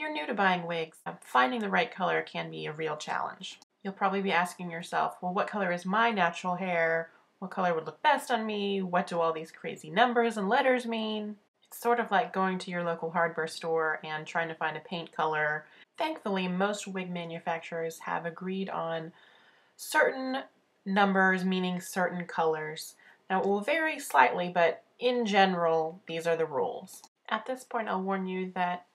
you're new to buying wigs, finding the right color can be a real challenge. You'll probably be asking yourself, well, what color is my natural hair? What color would look best on me? What do all these crazy numbers and letters mean? It's sort of like going to your local hardware store and trying to find a paint color. Thankfully, most wig manufacturers have agreed on certain numbers meaning certain colors. Now, it will vary slightly, but in general, these are the rules. At this point, I'll warn you that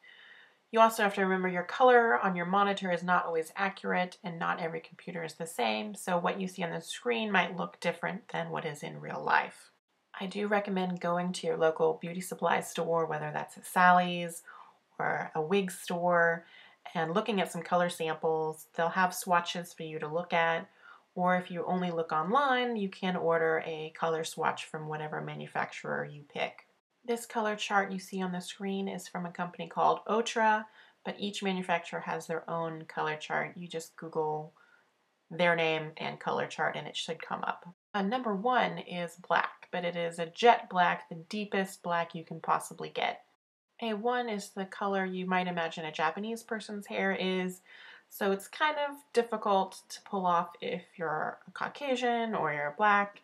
you also have to remember your color on your monitor is not always accurate and not every computer is the same, so what you see on the screen might look different than what is in real life. I do recommend going to your local beauty supply store, whether that's at Sally's or a wig store, and looking at some color samples. They'll have swatches for you to look at, or if you only look online, you can order a color swatch from whatever manufacturer you pick. This color chart you see on the screen is from a company called Outre, but each manufacturer has their own color chart. You just Google their name and color chart and it should come up. Number 1 is black, but it is a jet black, the deepest black you can possibly get. A1 is the color you might imagine a Japanese person's hair is, so it's kind of difficult to pull off if you're a Caucasian or you're black.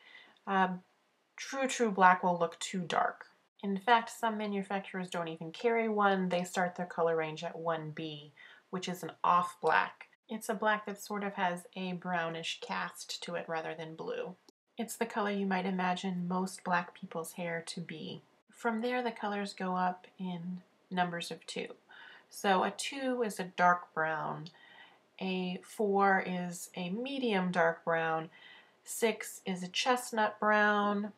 True black will look too dark. In fact, some manufacturers don't even carry one. They start their color range at 1B, which is an off black. It's a black that sort of has a brownish cast to it rather than blue. It's the color you might imagine most black people's hair to be. From there, the colors go up in numbers of 2. So a 2 is a dark brown, a 4 is a medium dark brown, 6 is a chestnut brown.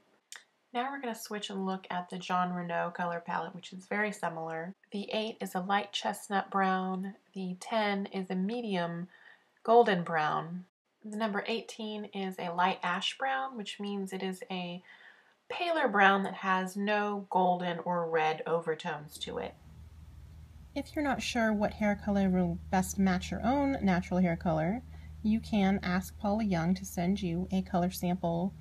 Now we're going to switch and look at the Jon Renau color palette, which is very similar. The 8 is a light chestnut brown. The 10 is a medium golden brown. The number 18 is a light ash brown, which means it is a paler brown that has no golden or red overtones to it. If you're not sure what hair color will best match your own natural hair color, you can ask Paula Young to send you a color sample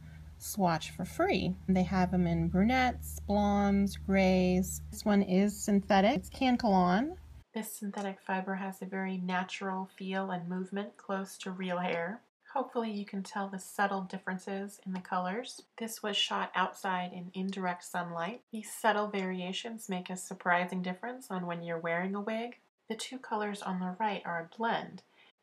swatch for free. They have them in brunettes, blondes, grays. This one is synthetic. It's Cancolon. This synthetic fiber has a very natural feel and movement close to real hair. Hopefully you can tell the subtle differences in the colors. This was shot outside in indirect sunlight. These subtle variations make a surprising difference on when you're wearing a wig. The two colors on the right are a blend.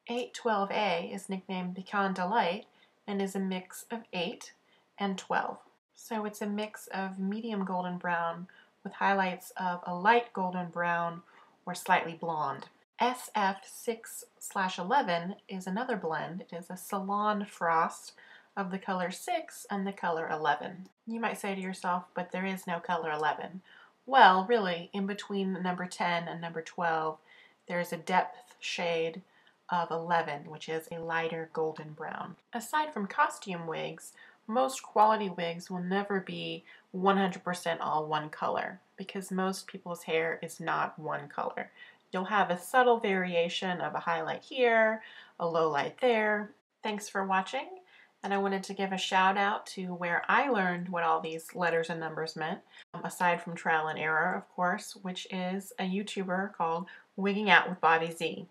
812A is nicknamed Pecan Delight and is a mix of 8 and 12. So it's a mix of medium golden brown with highlights of a light golden brown or slightly blonde. SF6/11 is another blend. It is a salon frost of the color 6 and the color 11. You might say to yourself, but there is no color 11. Well, really, in between number 10 and number 12, there's a depth shade of 11, which is a lighter golden brown. Aside from costume wigs, most quality wigs will never be 100% all one color because most people's hair is not one color. You'll have a subtle variation of a highlight here, a low light there. Thanks for watching, and I wanted to give a shout out to where I learned what all these letters and numbers meant, aside from trial and error, of course, which is a YouTuber called WigginOutBZ.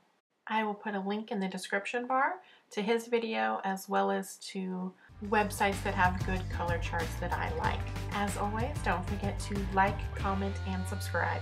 I will put a link in the description bar to his video as well as to websites that have good color charts that I like. As always, don't forget to like, comment, and subscribe.